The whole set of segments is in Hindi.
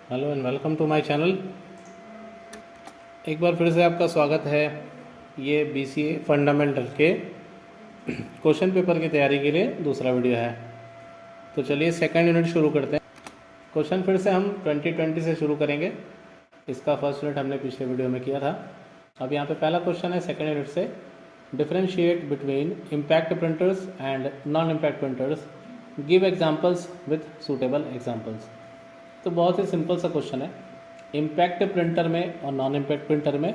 Hello and welcome to my channel. एक बार फिर से आपका स्वागत है। ये बीसीए फंडामेंटल के क्वेश्चन पेपर की तैयारी के लिए दूसरा वीडियो है। तो चलिए सेकंड यूनिट शुरू करते हैं। क्वेश्चन फिर से हम 2020 से शुरू करेंगे। इसका फर्स्ट यूनिट हमने पिछले वीडियो में किया था। अब यहाँ पे पहला क्वेश्चन है सेकंड यूनिट से, differentiate between impact printers and non impact printers, give examples with suitable examples. तो बहुत ही सिंपल सा क्वेश्चन है। इम्पैक्ट प्रिंटर में और नॉन इम्पैक्ट प्रिंटर में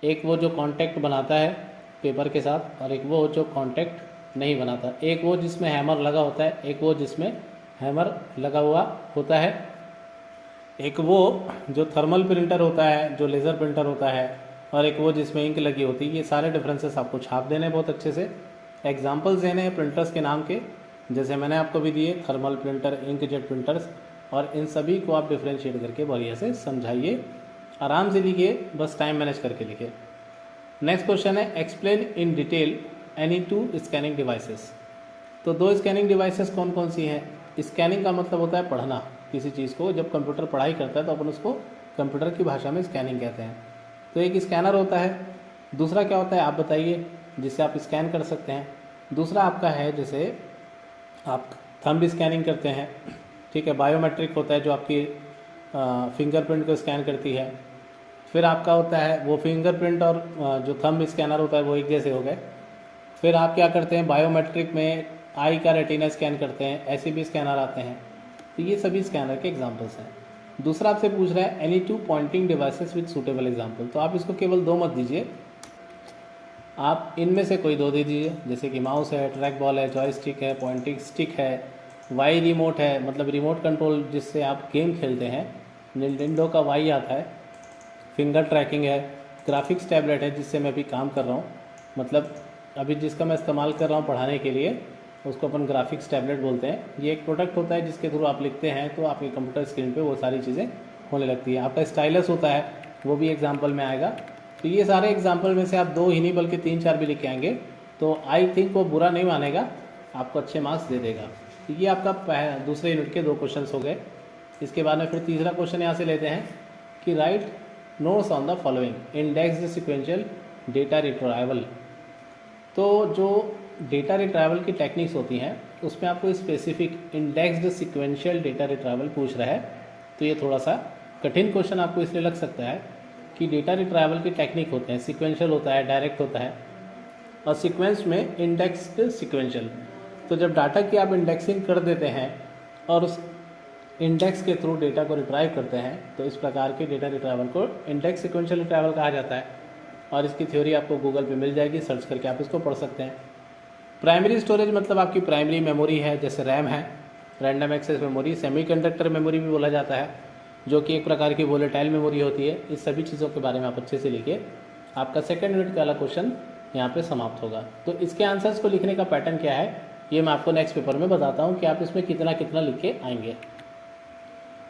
एक वो जो कॉन्टैक्ट बनाता है पेपर के साथ और एक वो जो कॉन्टैक्ट नहीं बनाता। एक वो जिसमें हैमर लगा होता है, एक वो जिसमें हैमर लगा हुआ होता है, एक वो जो थर्मल प्रिंटर होता है, जो लेज़र प्रिंटर होता है, और एक वो जिसमें इंक लगी होती है। ये सारे डिफरेंसेस आपको छाप देने हैं बहुत अच्छे से। एग्जाम्पल्स देने हैं प्रिंटर्स के नाम के, जैसे मैंने आपको भी दिए, थर्मल प्रिंटर, इंकजेट प्रिंटर्स, और इन सभी को आप डिफ्रेंशिएट करके बढ़िया से समझाइए, आराम से लिखिए, बस टाइम मैनेज करके लिखिए। नेक्स्ट क्वेश्चन है, explain in detail any two scanning devices. तो दो स्कैनिंग डिवाइसेस कौन कौन सी हैं। स्कैनिंग का मतलब होता है पढ़ना किसी चीज़ को। जब कंप्यूटर पढ़ाई करता है तो अपन उसको कंप्यूटर की भाषा में स्कैनिंग कहते हैं। तो एक स्कैनर होता है, दूसरा क्या होता है आप बताइए, जिससे आप स्कैन कर सकते हैं। दूसरा आपका है जैसे आप थंब स्कैनिंग करते हैं, ठीक है। बायोमेट्रिक होता है जो आपकी फिंगरप्रिंट को स्कैन करती है। फिर आपका होता है वो फिंगरप्रिंट और जो थंब स्कैनर होता है वो एक जैसे हो गए। फिर आप क्या करते हैं, बायोमेट्रिक में आई का रेटिना स्कैन करते हैं, ऐसे भी स्कैनर आते हैं। तो ये सभी स्कैनर के एग्जांपल्स हैं। दूसरा आपसे पूछ रहा है any two pointing devices with suitable example. तो आप इसको केवल दो मत दीजिए, आप इनमें से कोई दो दे दीजिए, जैसे कि माउस है, ट्रैक बॉल है, जॉयस्टिक है, पॉइंटिंग स्टिक है, वाई रिमोट है, मतलब रिमोट कंट्रोल जिससे आप गेम खेलते हैं, निंटेंडो का वाई आता है। फिंगर ट्रैकिंग है, ग्राफिक्स टैबलेट है जिससे मैं अभी काम कर रहा हूँ, मतलब अभी जिसका मैं इस्तेमाल कर रहा हूँ पढ़ाने के लिए, उसको अपन ग्राफिक्स टैबलेट बोलते हैं। ये एक प्रोडक्ट होता है जिसके थ्रू आप लिखते हैं तो आपके कंप्यूटर स्क्रीन पे वो सारी चीज़ें होने लगती है। आपका स्टाइलस होता है, वो भी एग्जाम्पल में आएगा। तो ये सारे एग्जाम्पल में से आप दो ही नहीं बल्कि 3-4 भी लिख के आएंगे तो आई थिंक वो बुरा नहीं मानेगा, आपको अच्छे मार्क्स दे देगा। तो ये आपका दूसरे यूनिट के दो क्वेश्चंस हो गए। इसके बाद में फिर तीसरा क्वेश्चन यहाँ से लेते हैं कि right notes on the following, index the sequential data retrieval. तो जो डेटा रिट्राइवल की टेक्निक्स होती हैं उसमें आपको specific indexed sequential data retrieval पूछ रहा है। तो ये थोड़ा सा कठिन क्वेश्चन आपको इसलिए लग सकता है कि डेटा रिट्राइवल की टेक्निक होते हैं, सिक्वेंशियल होता है, डायरेक्ट होता है, और सीक्वेंस में इंडेक्स्ड सिक्वेंशियल। तो जब डाटा की आप इंडेक्सिंग कर देते हैं और उस इंडेक्स के थ्रू डेटा को रिट्राइव करते हैं तो इस प्रकार के डेटा रिट्राइवल को इंडेक्स सिक्वेंशियल रिट्राइवल कहा जाता है। और इसकी थ्योरी आपको गूगल पे मिल जाएगी, सर्च करके आप इसको पढ़ सकते हैं। प्राइमरी स्टोरेज मतलब आपकी प्राइमरी मेमोरी है, जैसे रैम है, random access memory, semiconductor memory भी बोला जाता है, जो कि एक प्रकार की वोलेटाइल मेमोरी होती है। इस सभी चीज़ों के बारे में आप अच्छे से लिखिए। आपका सेकंड यूनिट का वाला क्वेश्चन यहाँ पे समाप्त होगा। तो इसके आंसर्स को लिखने का पैटर्न क्या है ये मैं आपको नेक्स्ट पेपर में बताता हूँ कि आप इसमें कितना कितना लिख के आएंगे,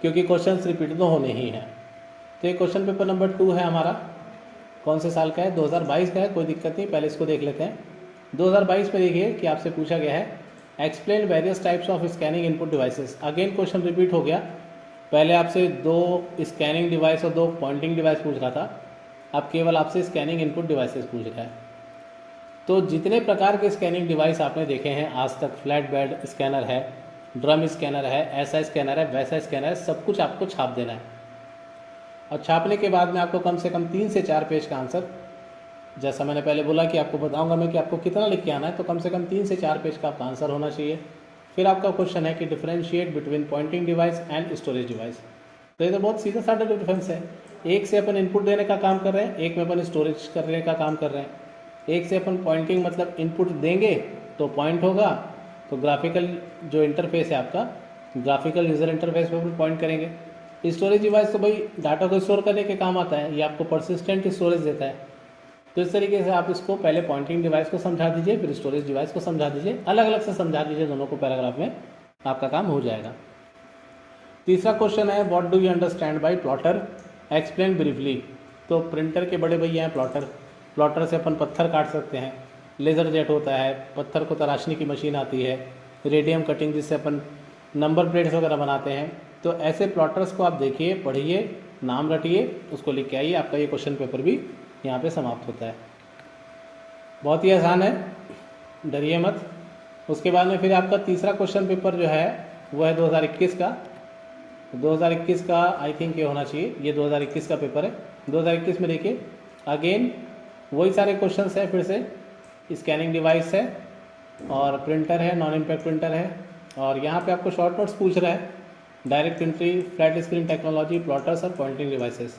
क्योंकि क्वेश्चंस रिपीट तो होने ही हैं। तो ये क्वेश्चन पेपर नंबर 2 है हमारा। कौन से साल का है, 2022 का है, कोई दिक्कत नहीं, पहले इसको देख लेते हैं। 2022 में देखिए कि आपसे पूछा गया है explain various types of scanning input devices. Again question repeat हो गया। पहले आपसे 2 स्कैनिंग डिवाइस और 2 पॉइंटिंग डिवाइस पूछ रहा था, अब केवल आपसे स्कैनिंग इनपुट डिवाइसेस पूछ रहा है। तो जितने प्रकार के स्कैनिंग डिवाइस आपने देखे हैं आज तक, फ्लैट बेड स्कैनर है, ड्रम स्कैनर है, ऐसा स्कैनर है, वैसा स्कैनर है, सब कुछ आपको छाप देना है। और छापने के बाद में आपको कम से कम 3 से 4 पेज का आंसर, जैसा मैंने पहले बोला कि आपको बताऊंगा मैं कि आपको कितना लिख के आना है, तो कम से कम 3 से 4 पेज का आपका आंसर होना चाहिए। फिर आपका क्वेश्चन है कि differentiate between pointing device and storage device. तो ये तो बहुत सीधा साधा डिफरेंस है। एक से अपन इनपुट देने का काम कर रहे हैं, एक में अपन स्टोरेज करने का काम कर रहे हैं। एक से अपन पॉइंटिंग मतलब इनपुट देंगे तो पॉइंट होगा, तो ग्राफिकल जो इंटरफेस है आपका, ग्राफिकल यूजर इंटरफेस पे अपन पॉइंट करेंगे। स्टोरेज डिवाइस तो भाई डाटा को स्टोर करने के काम आता है, ये आपको परसिस्टेंट स्टोरेज देता है। तो इस तरीके से आप इसको पहले पॉइंटिंग डिवाइस को समझा दीजिए, फिर स्टोरेज डिवाइस को समझा दीजिए, अलग अलग से समझा दीजिए दोनों को पैराग्राफ में, आपका काम हो जाएगा। तीसरा क्वेश्चन है what do you understand by plotter, explain briefly. तो प्रिंटर के बड़े भैया हैं प्लॉटर। प्लॉटर से अपन पत्थर काट सकते हैं, लेज़र जेट होता है, पत्थर को तराशने की मशीन आती है, रेडियम कटिंग जिससे अपन नंबर प्लेट्स वगैरह बनाते हैं, तो ऐसे प्लॉटर्स को आप देखिए, पढ़िए, नाम रटिए, उसको लिख के आइए, आपका ये क्वेश्चन पेपर भी यहाँ पे समाप्त होता है। बहुत ही आसान है, डरिए मत। उसके बाद में फिर आपका तीसरा क्वेश्चन पेपर जो है वो है 2021 का। 2021 का आई थिंक ये होना चाहिए, ये 2021 का पेपर है। 2021 में देखिए अगेन वही सारे क्वेश्चंस हैं, फिर से स्कैनिंग डिवाइस है और प्रिंटर है, नॉन इम्पैक्ट प्रिंटर है, और यहाँ पे आपको शॉर्ट नोट्स पूछ रहा है, direct entry, flat screen technology, plotters और पॉइंटिंग डिवाइसेस।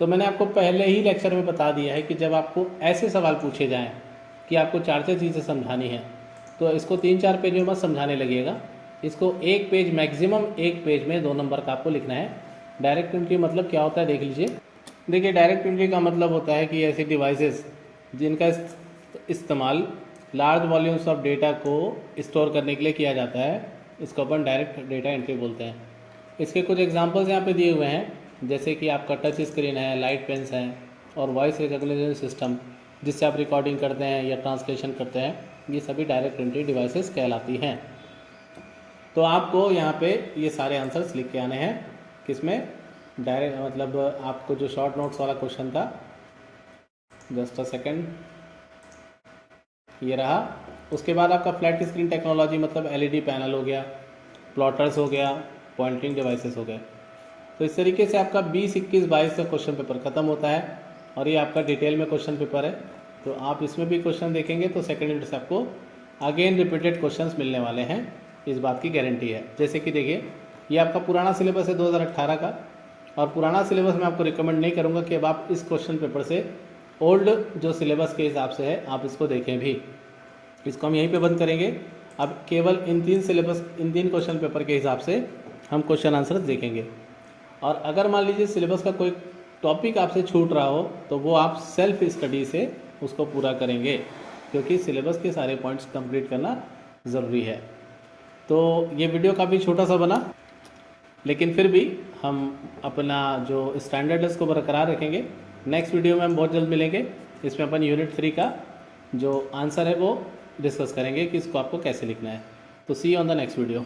तो मैंने आपको पहले ही लेक्चर में बता दिया है कि जब आपको ऐसे सवाल पूछे जाएं कि आपको 4-4 चीज़ें समझानी है, तो इसको 3-4 पेज में मत समझाने लगिएगा, इसको एक पेज, मैक्सिमम एक पेज में 2 नंबर का आपको लिखना है। डायरेक्ट एंट्री मतलब क्या होता है देख लीजिए। देखिए डायरेक्ट एंट्री का मतलब होता है कि ऐसी डिवाइसेस जिनका इस्तेमाल लार्ज वॉल्यूम्स ऑफ डेटा को स्टोर करने के लिए किया जाता है, इसको अपन डायरेक्ट डेटा एंट्री बोलते हैं। इसके कुछ एग्जांपल्स यहाँ पे दिए हुए हैं, जैसे कि आपका टच स्क्रीन है, लाइट पेन्स हैं और वॉइस रिकॉग्निशन सिस्टम जिससे आप रिकॉर्डिंग करते हैं या ट्रांसलेशन करते हैं, ये सभी डायरेक्ट एंट्री डिवाइसेस कहलाती हैं। तो आपको यहाँ पे ये सारे आंसर्स लिख के आने हैं, किसमें, डायरेक्ट मतलब आपको जो शॉर्ट नोट्स वाला क्वेश्चन था, जस्ट अ सेकेंड, ये रहा। उसके बाद आपका फ्लैट स्क्रीन टेक्नोलॉजी मतलब एलईडी पैनल हो गया, प्लॉटर्स हो गया, पॉइंटिंग डिवाइसेस हो गए। तो इस तरीके से आपका 20, 21, 22 का क्वेश्चन पेपर ख़त्म होता है और ये आपका डिटेल में क्वेश्चन पेपर है। तो आप इसमें भी क्वेश्चन देखेंगे तो सेकेंड यूनिट से आपको अगेन रिपीटेड क्वेश्चंस मिलने वाले हैं, इस बात की गारंटी है। जैसे कि देखिए ये आपका पुराना सिलेबस है 2018 का, और पुराना सिलेबस मैं आपको रिकमेंड नहीं करूँगा कि अब आप इस क्वेश्चन पेपर से ओल्ड जो सिलेबस के हिसाब से है आप इसको देखें भी। इसको हम यहीं पे बंद करेंगे। अब केवल इन 3 क्वेश्चन पेपर के हिसाब से हम क्वेश्चन आंसर्स देखेंगे। और अगर मान लीजिए सिलेबस का कोई टॉपिक आपसे छूट रहा हो तो वो आप सेल्फ स्टडी से उसको पूरा करेंगे, क्योंकि सिलेबस के सारे पॉइंट्स कंप्लीट करना ज़रूरी है। तो ये वीडियो काफ़ी छोटा सा बना, लेकिन फिर भी हम अपना जो स्टैंडर्ड है उसको बरकरार रखेंगे। नेक्स्ट वीडियो में हम बहुत जल्द मिलेंगे, इसमें अपन यूनिट 3 का जो आंसर है वो डिस्कस करेंगे कि इसको आपको कैसे लिखना है। तो see you on the next video.